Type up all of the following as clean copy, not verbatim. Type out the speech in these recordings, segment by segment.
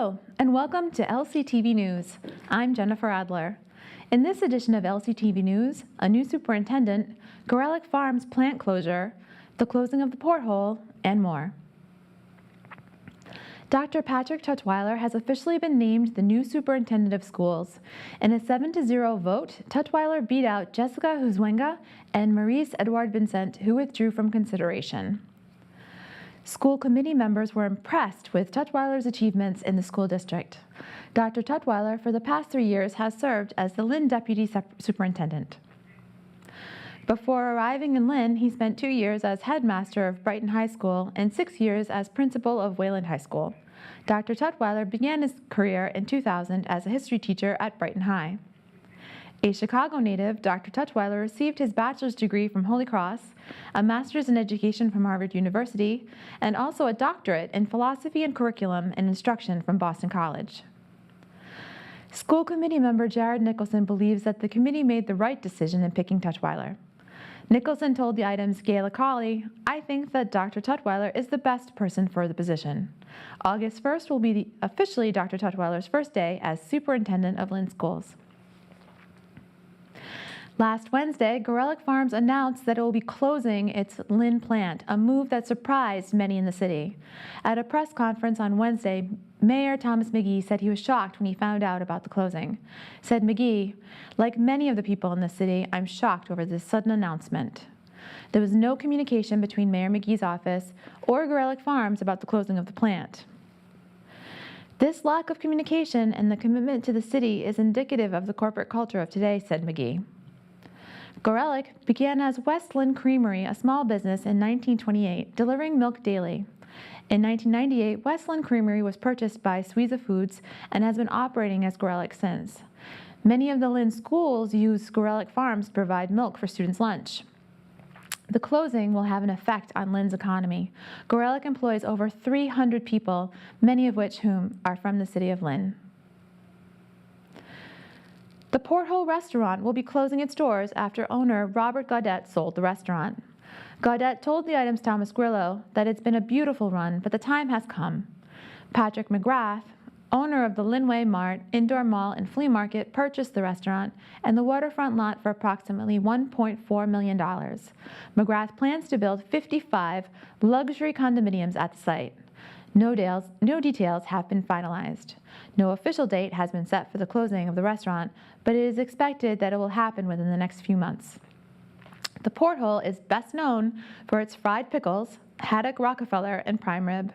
Hello, and welcome to LCTV News. I'm Jennifer Adler. In this edition of LCTV News, a new superintendent, Gorelick Farms plant closure, the closing of the porthole, and more. Dr. Patrick Tutwiler has officially been named the new superintendent of schools. In a 7-0 vote, Tutwiler beat out Jessica Huzwenga and Maurice Edouard Vincent, who withdrew from consideration. School committee members were impressed with Tutwiler's achievements in the school district. Dr. Tutwiler, for the past 3 years, has served as the Lynn Deputy Superintendent. Before arriving in Lynn, he spent 2 years as headmaster of Brighton High School and 6 years as principal of Wayland High School. Dr. Tutwiler began his career in 2000 as a history teacher at Brighton High. A Chicago native, Dr. Tutwiler received his bachelor's degree from Holy Cross, a master's in education from Harvard University, and also a doctorate in philosophy and curriculum and instruction from Boston College. School committee member Jared Nicholson believes that the committee made the right decision in picking Tutwiler. Nicholson told the Item's Gayla Colley, "I think that Dr. Tutwiler is the best person for the position. August 1st will be officially Dr. Tutwiler's first day as superintendent of Lynn schools." Last Wednesday, Gorelick Farms announced that it will be closing its Lynn plant, a move that surprised many in the city. At a press conference on Wednesday, Mayor Thomas McGee said he was shocked when he found out about the closing. Said McGee, "Like many of the people in the city, I'm shocked over this sudden announcement." There was no communication between Mayor McGee's office or Gorelick Farms about the closing of the plant. "This lack of communication and the commitment to the city is indicative of the corporate culture of today," said McGee. Gorelick began as West Lynn Creamery, a small business, in 1928, delivering milk daily. In 1998, West Lynn Creamery was purchased by Suiza Foods and has been operating as Gorelick since. Many of the Lynn schools use Gorelick Farms to provide milk for students' lunch. The closing will have an effect on Lynn's economy. Gorelick employs over 300 people, many of which whom are from the city of Lynn. The Porthole restaurant will be closing its doors after owner Robert Gaudette sold the restaurant. Gaudette told the Item's Thomas Grillo that it's been a beautiful run, but the time has come. Patrick McGrath, owner of the Linway Mart, Indoor Mall, and Flea Market, purchased the restaurant and the waterfront lot for approximately $1.4 million. McGrath plans to build 55 luxury condominiums at the site. No details have been finalized. No official date has been set for the closing of the restaurant, but it is expected that it will happen within the next few months. The Porthole is best known for its fried pickles, haddock Rockefeller, and prime rib.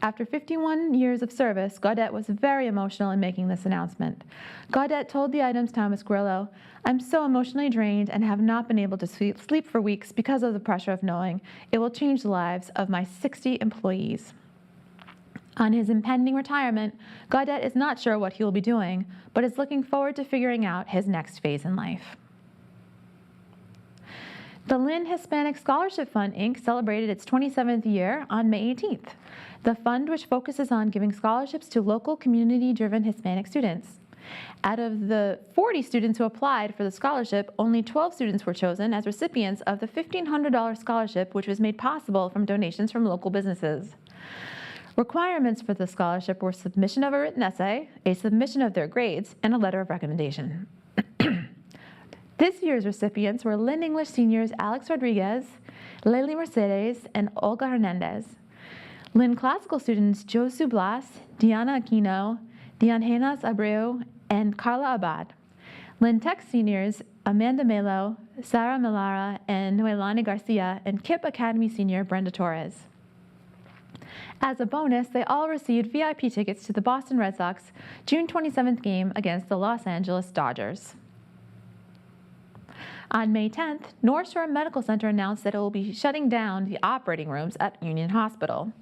After 51 years of service, Gaudette was very emotional in making this announcement. Gaudette told the Item's Thomas Grillo, "I'm so emotionally drained and have not been able to sleep for weeks because of the pressure of knowing it will change the lives of my 60 employees." On his impending retirement, Gaudette is not sure what he will be doing, but is looking forward to figuring out his next phase in life. The Lynn Hispanic Scholarship Fund, Inc. celebrated its 27th year on May 18th. The fund, which focuses on giving scholarships to local community-driven Hispanic students. Out of the 40 students who applied for the scholarship, only 12 students were chosen as recipients of the $1,500 scholarship, which was made possible from donations from local businesses. Requirements for the scholarship were submission of a written essay, a submission of their grades, and a letter of recommendation. This year's recipients were Lynn English seniors Alex Rodriguez, Lely Mercedes, and Olga Hernandez. Lynn Classical students Josu Blas, Diana Aquino, Dianjenas Abreu, and Carla Abad. Lynn Tech seniors Amanda Melo, Sarah Melara, and Noelani Garcia, and KIPP Academy senior Brenda Torres. As a bonus, they all received VIP tickets to the Boston Red Sox June 27th game against the Los Angeles Dodgers. On May 10th, North Shore Medical Center announced that it will be shutting down the operating rooms at Union Hospital.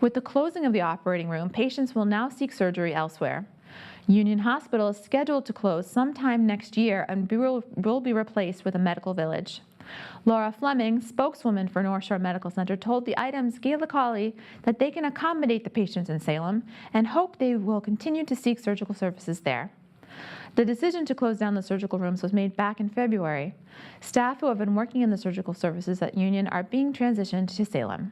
With the closing of the operating room, patients will now seek surgery elsewhere. Union Hospital is scheduled to close sometime next year and will be replaced with a medical village. Laura Fleming, spokeswoman for North Shore Medical Center, told the Item's Gayla Colley that they can accommodate the patients in Salem and hope they will continue to seek surgical services there. The decision to close down the surgical rooms was made back in February. Staff who have been working in the surgical services at Union are being transitioned to Salem.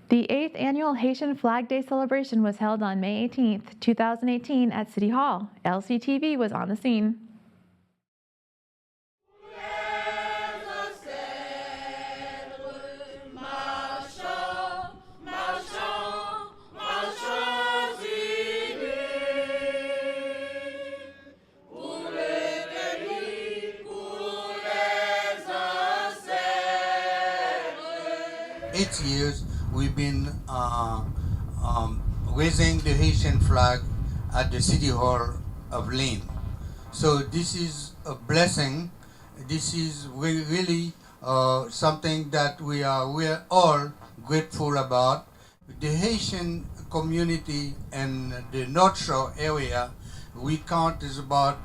The 8th annual Haitian Flag Day celebration was held on May 18th, 2018 at City Hall. LCTV was on the scene. Years we've been raising the Haitian flag at the City Hall of Lynn. So this is a blessing. This is really something that we're all grateful about. The Haitian community in the North Shore area, we count is about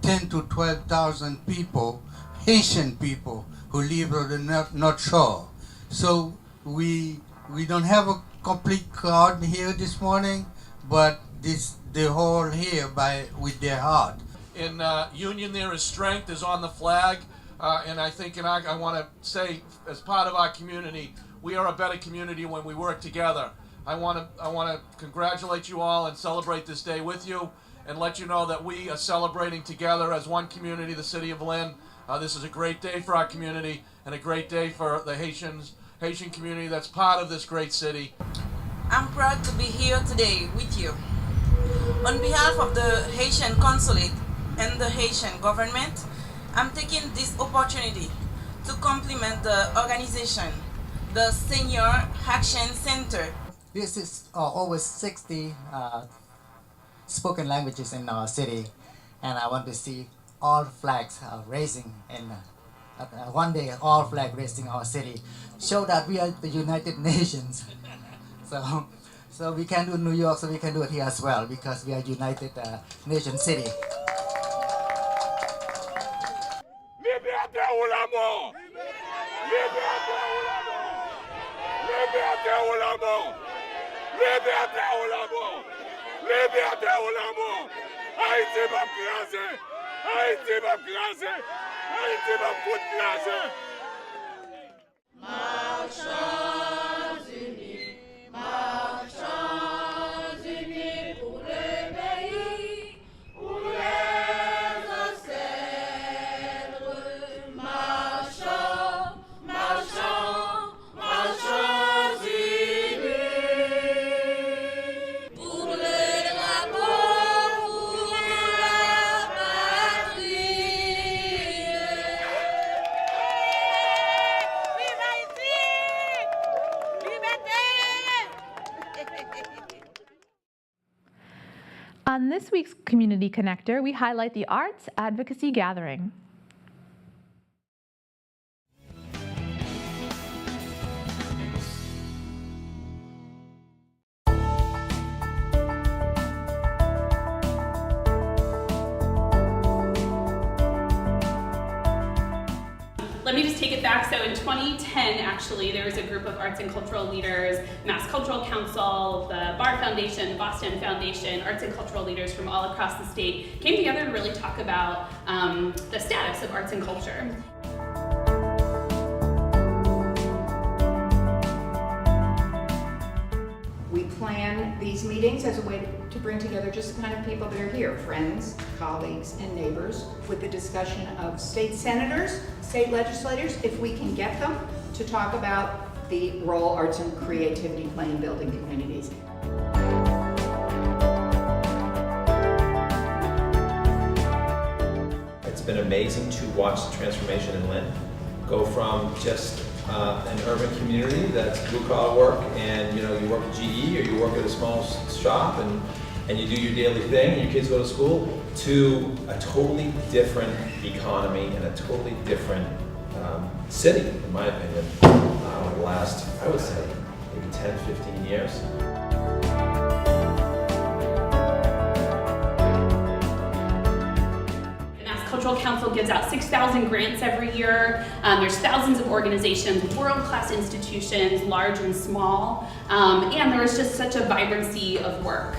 10 to 12,000 people, Haitian people, who live on the North Shore. So we don't have a complete crowd here this morning, but the whole here with their heart. In union there is strength is on the flag, and I want to say, as part of our community, we are a better community when we work together. I want to congratulate you all and celebrate this day with you, and let you know that we are celebrating together as one community, the City of Lynn. This is a great day for our community and a great day for the Haitian community that's part of this great city. I'm proud to be here today with you. On behalf of the Haitian Consulate and the Haitian government, I'm taking this opportunity to compliment the organization, the Senior Action Center. This is over 60 spoken languages in our city, and I want to see all flags raising in one day, all flag raising our city. Show that we are the United Nations. So we can do New York, so we can do it here as well, because we are United Nation City. Liberté ou la mort! Liberté ou la mort! Liberté ou la mort! Liberté ou la mort! Liberté ou la mort! Haïti va craser! Haïti va craser! Haïti va foutre craser! Marchons unis, marchons unis pour le pays, pour les ancêtres. Marchons, marchons, marchons unis pour le drapeau, pour la patrie. On this week's Community Connector, we highlight the Arts Advocacy Gathering. Let me just take it back. So in 2010, actually, there was a group of arts and cultural leaders, Mass Cultural Council, the Bar Foundation, the Boston Foundation, arts and cultural leaders from all across the state came together to really talk about the status of arts and culture. We plan these meetings as a way to bring together just the kind of people that are here, friends, colleagues, and neighbors, with the discussion of state senators, state legislators, if we can get them to talk about the role arts and creativity play in building communities. It's been amazing to watch the transformation in Lynn go from just an urban community that's blue collar work, and you work at GE or you work at a small shop and you do your daily thing and your kids go to school, to a totally different economy and a totally different city, in my opinion, over the last, I would say, maybe 10, 15 years. Cultural Council gives out 6,000 grants every year. There's thousands of organizations, world-class institutions, large and small, and there is just such a vibrancy of work.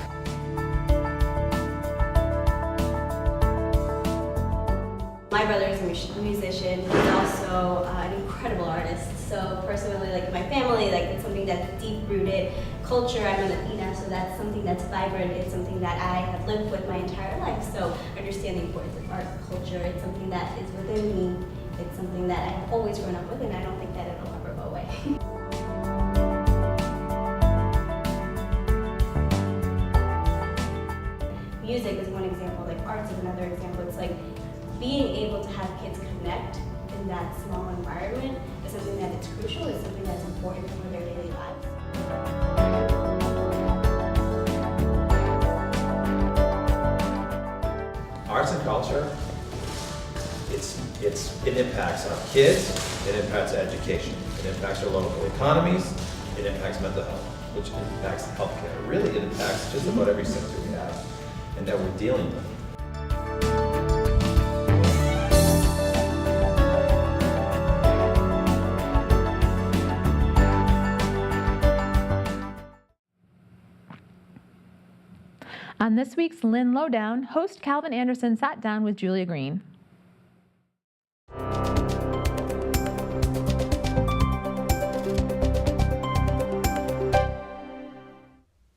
My brother's a musician. He's also an incredible artist. So personally, like my family, like it's something that's deep-rooted culture. I'm a Latina, so that's something that's vibrant. It's something that I have lived with my entire life. So understand the importance of art and culture. It's something that is within me. It's something that I have always grown up with, and I don't think that it'll ever go away. Music is one example, like arts is another example. It's like being able to have kids connect in that small environment is something that is crucial, is something that's important for their daily lives. Arts and culture, it impacts our kids, it impacts education, it impacts our local economies, it impacts mental health, which impacts healthcare. Really, it impacts just about every sector we have and that we're dealing with. On this week's Lynn Lowdown, host Calvin Anderson sat down with Julia Greene.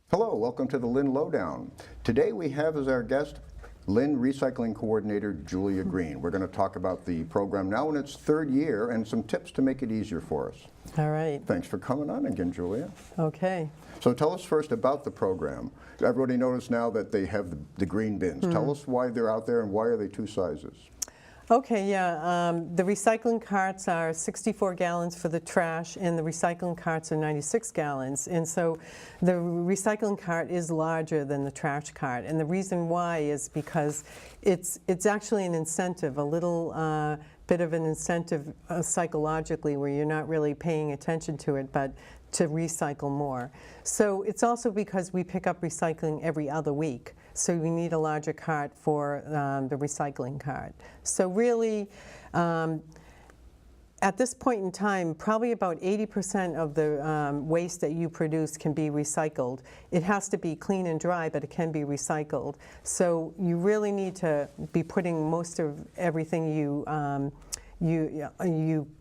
Hello, welcome to the Lynn Lowdown. Today we have as our guest Lynn Recycling Coordinator Julia Greene. We're going to talk about the program now in its third year and some tips to make it easier for us. All right. Thanks for coming on again, Julia. Okay. So tell us first about the program. Everybody noticed now that they have the green bins. Tell us why they're out there and why are they two sizes? Okay, yeah. The recycling carts are 64 gallons for the trash, and the recycling carts are 96 gallons. And so the recycling cart is larger than the trash cart. And the reason why is because it's actually an incentive, a little bit of an incentive psychologically, where you're not really paying attention to it, but to recycle more. So it's also because we pick up recycling every other week. So we need a larger cart for the recycling cart. So really, at this point in time, probably about 80% of the waste that you produce can be recycled. It has to be clean and dry, but it can be recycled. So you really need to be putting most of everything you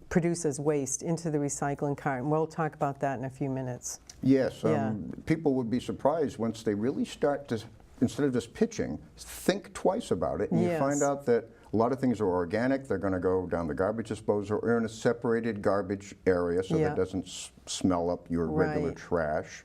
produce as waste into the recycling cart, and we'll talk about that in a few minutes. Yes, people would be surprised once they really start to, instead of just pitching, think twice about it, and you find out that a lot of things are organic. They're going to go down the garbage disposal or in a separated garbage area so that it doesn't smell up your regular trash.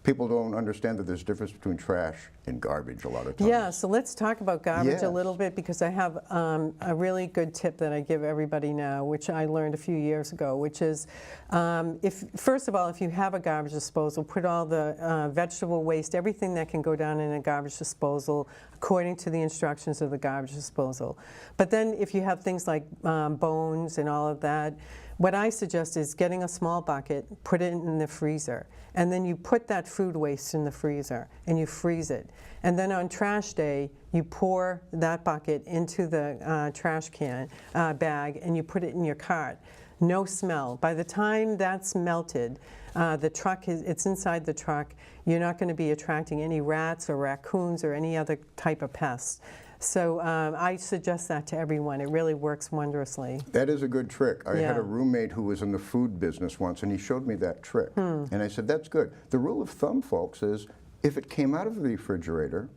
People don't understand that there's a difference between trash and garbage a lot of times. Yeah, so let's talk about garbage a little bit, because I have a really good tip that I give everybody now, which I learned a few years ago, which is, first of all, if you have a garbage disposal, put all the vegetable waste, everything that can go down in a garbage disposal, according to the instructions of the garbage disposal. But then if you have things like bones and all of that, what I suggest is getting a small bucket, put it in the freezer, and then you put that food waste in the freezer and you freeze it. And then on trash day, you pour that bucket into the trash can bag and you put it in your cart. No smell. By the time that's melted, the truck it's inside the truck. You're not going to be attracting any rats or raccoons or any other type of pests. So I suggest that to everyone. It really works wondrously. That is a good trick. I had a roommate who was in the food business once, and he showed me that trick. And I said, that's good. The rule of thumb, folks, is if it came out of the refrigerator,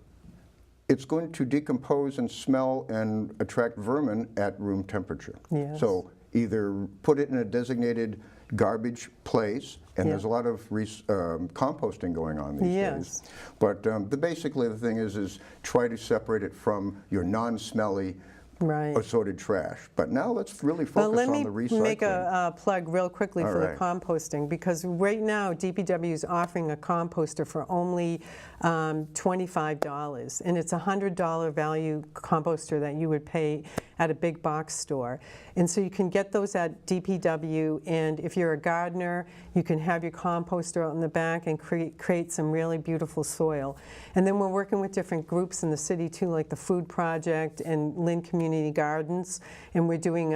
it's going to decompose and smell and attract vermin at room temperature. Yes. So either put it in a designated garbage place, and there's a lot of composting going on these days. But basically the thing is try to separate it from your non-smelly assorted trash. But now let's really focus on the recycling. Let me make a plug real quickly for the composting, because right now DPW is offering a composter for only $25, and it's a $100 value composter that you would pay at a big box store. And so you can get those at DPW, and if you're a gardener, you can have your composter out in the back and create some really beautiful soil. And then we're working with different groups in the city too, like the Food Project and Lynn Community Gardens, and we're doing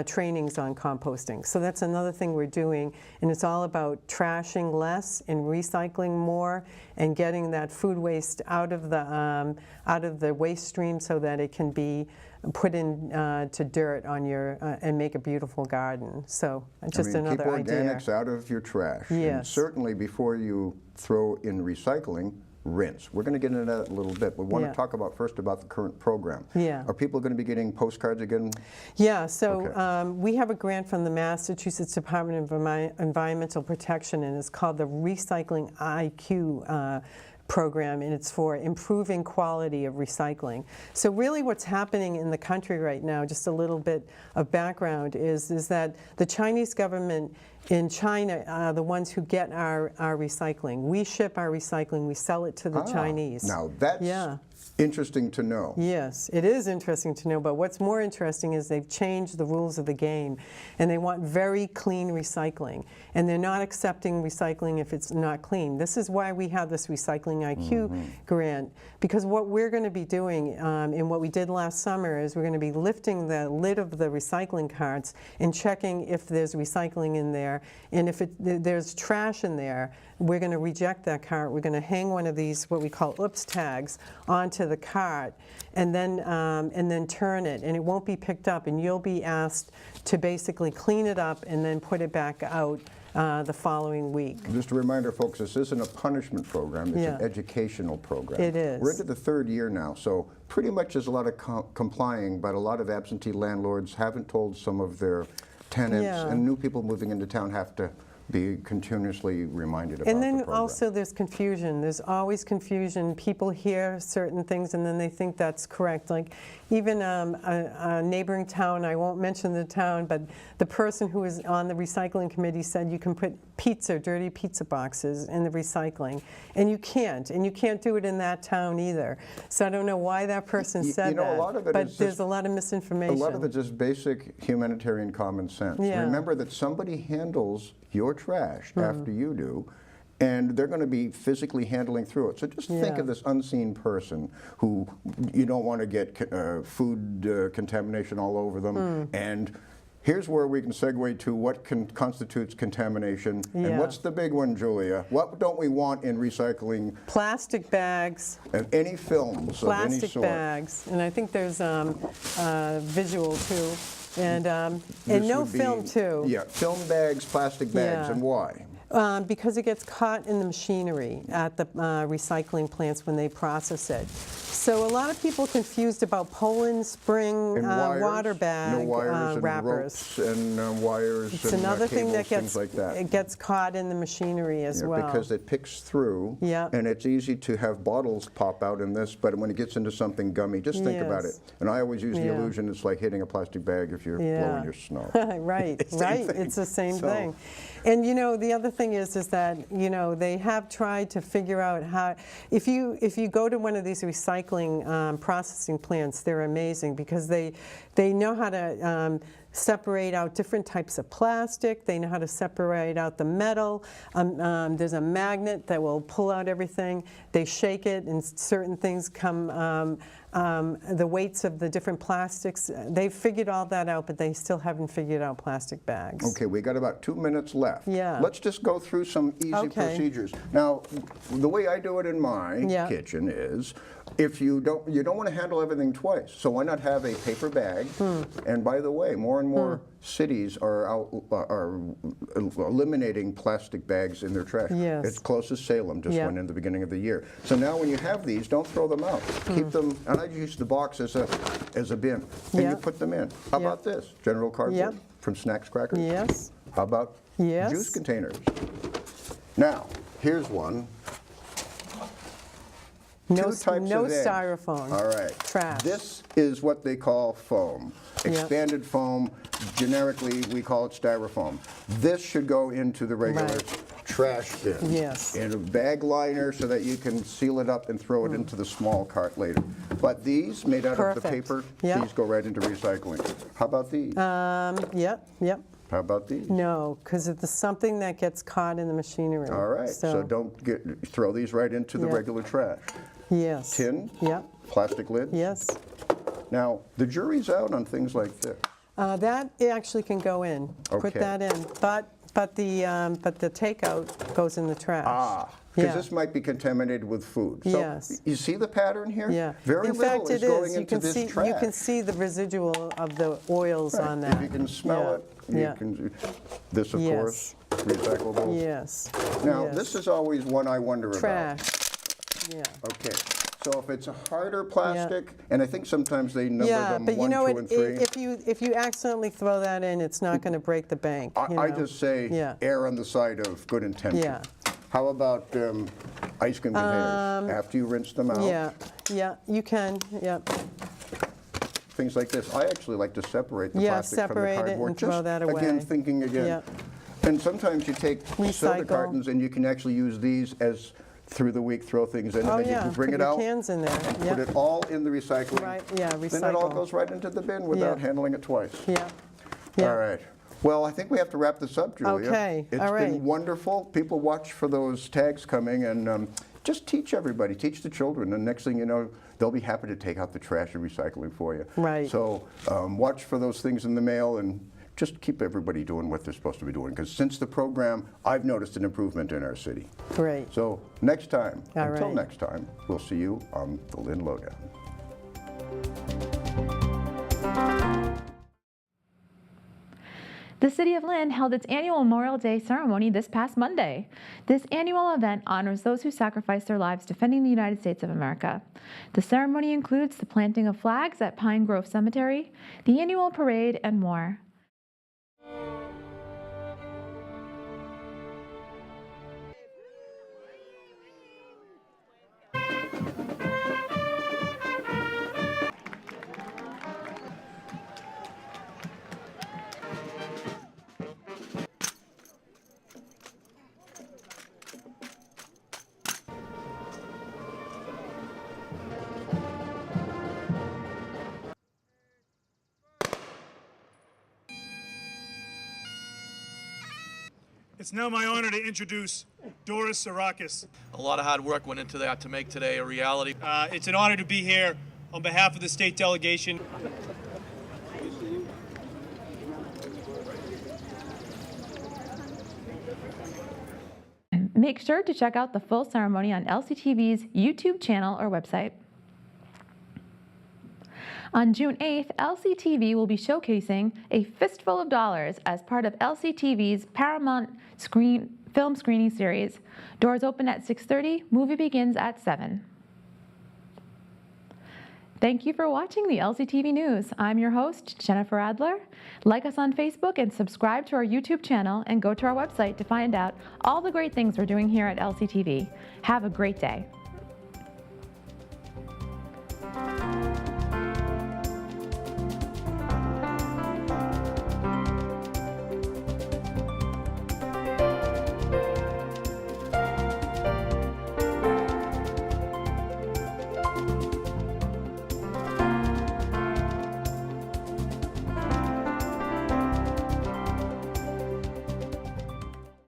trainings on composting. So that's another thing we're doing, and it's all about trashing less and recycling more and getting that food waste out of the waste stream so that it can be put in to dirt on your and make a beautiful garden. So just another keep idea. organics out of your trash. Yes. And certainly before you throw in recycling, rinse. We're going to get into that in a little bit. We want to talk about first about the current program. Yeah. Are people going to be getting postcards again? Yeah, so we have a grant from the Massachusetts Department of Environmental Protection, and it's called the Recycling IQ program, and it's for improving quality of recycling. So really what's happening in the country right now, just a little bit of background, is that the Chinese government in China are the ones who get our recycling. We ship our recycling, we sell it to the Chinese. Now that's interesting to know. Yes, it is interesting to know, but what's more interesting is they've changed the rules of the game, and they want very clean recycling, and they're not accepting recycling if it's not clean. This is why we have this Recycling IQ grant, because what we're going to be doing, and what we did last summer, is we're going to be lifting the lid of the recycling carts and checking if there's recycling in there, and if there's trash in there, we're going to reject that cart. We're going to hang one of these, what we call oops tags, onto the cart, and then turn it, and it won't be picked up, and you'll be asked to basically clean it up and then put it back out the following week. Just a reminder, folks, this isn't a punishment program, it's an educational program. It is. We're into the third year now, so pretty much there's a lot of complying, but a lot of absentee landlords haven't told some of their tenants, and new people moving into town have to be continuously reminded about And then the program. also there's confusion. There's always confusion. People hear certain things and then they think that's correct. Like even a neighboring town, I won't mention the town, but the person who was on the recycling committee said you can put dirty pizza boxes in the recycling, and you can't do it in that town either. So I don't know why that person said that, a lot of it but is there's just, a lot of misinformation. A lot of it's just basic humanitarian common sense. Yeah. Remember that somebody handles your trash after you do, and they're going to be physically handling through it. So just think of this unseen person who you don't want to get food contamination all over them. And here's where we can segue to what constitutes contamination. And what's the big one, Julia? What don't we want in recycling? Plastic bags. And any films of any sort. Plastic bags. And I think there's visual too. And no film too. Yeah, film bags, plastic bags, and why? Because it gets caught in the machinery at the recycling plants when they process it. So a lot of people confused about Poland Spring water bag no wires wrappers. And ropes and wires It's and another cables, thing that things like that. it gets caught in the machinery as well. Because it picks through, and it's easy to have bottles pop out in this, but when it gets into something gummy, just think about it. And I always use the illusion it's like hitting a plastic bag if you're blowing your snow. Right. It's the same thing. And you know, the other thing is that, you know, they have tried to figure out how, if you go to one of these recycling processing plants, they're amazing because they know how to separate out different types of plastic. They know how to separate out the metal. There's a magnet that will pull out everything. They shake it and certain things come, the weights of the different plastics. They've figured all that out, but they still haven't figured out plastic bags. Okay, we got about 2 minutes left. Yeah. Let's just go through some easy procedures. Now, the way I do it in my kitchen is, if you don't want to handle everything twice, so why not have a paper bag? And by the way, more and more cities are eliminating plastic bags in their trash. Yes. It's close as Salem just went in the beginning of the year. So now when you have these, don't throw them out. Keep them, and I use the box as a bin, and you put them in. How about this? General cardboard from Snacks Crackers? Yes. How about juice containers? Now, here's one. No eggs. styrofoam. All right. Trash. This is what they call foam. Expanded foam. Generically, we call it styrofoam. This should go into the regular trash bin. Yes. In a bag liner so that you can seal it up and throw it into the small cart later. But these, made out of the paper, these go right into recycling. How about these? Yep. How about these? No, because it's something that gets caught in the machinery. All right. So don't throw these right into the regular trash. Yes. Tin? Yep. Plastic lid? Yes. Now, the jury's out on things like this. That actually can go in. Put that in. But but the takeout goes in the trash. Ah, because Yeah. this might be contaminated with food. So Yes. you see the pattern here? Yeah. Very in little fact, is it going is. into this trash. You can see the residual of the oils Right. on that. If you can smell it, you Yeah. can. This, of Yes. course, recyclables. Yes. Now, Yes. this is always one I wonder Trash. about. Yeah. Okay. So if it's a harder plastic, and I think sometimes they number Yeah, them but 1, you know 2, what? and 3. If you accidentally throw that in, it's not going to break the bank. you I know? just say Yeah. err on the side of good intention. Yeah. How about ice cream containers? After you rinse them out, Yeah, you can. Yeah. things like this. I actually like to separate the Yeah, plastic from the separate it cardboard. and throw just, that away. Again, thinking again. Yeah. And sometimes you take soda Recycle. cartons and you can actually use these as through the week, throw things in, Oh and then you yeah. can bring Put it your out, cans in there. Yeah. put it all in the recycling. Right. Yeah. Recycle. Then it all goes right into the bin without handling it twice. Yeah. Yeah. All right. Well, I think we have to wrap this up, Julia. Okay, It's all right. been wonderful. People watch for those tags coming, and just teach everybody, teach the children, and next thing you know, they'll be happy to take out the trash and recycling for you. Right. So watch for those things in the mail, and just keep everybody doing what they're supposed to be doing, because since the program, I've noticed an improvement in our city. Great. So next time, All until right. next time, we'll see you on the Lynn Lowdown. The City of Lynn held its annual Memorial Day ceremony this past Monday. This annual event honors those who sacrificed their lives defending the United States of America. The ceremony includes the planting of flags at Pine Grove Cemetery, the annual parade, and more. It's now my honor to introduce Doris Sarakis. A lot of hard work went into that to make today a reality. It's an honor to be here on behalf of the state delegation. Make sure to check out the full ceremony on LCTV's YouTube channel or website. On June 8th, LCTV will be showcasing A Fistful of Dollars as part of LCTV's Paramount film screening series. Doors open at 6:30, movie begins at 7. Thank you for watching the LCTV News. I'm your host, Jennifer Adler. Like us on Facebook and subscribe to our YouTube channel, and go to our website to find out all the great things we're doing here at LCTV. Have a great day.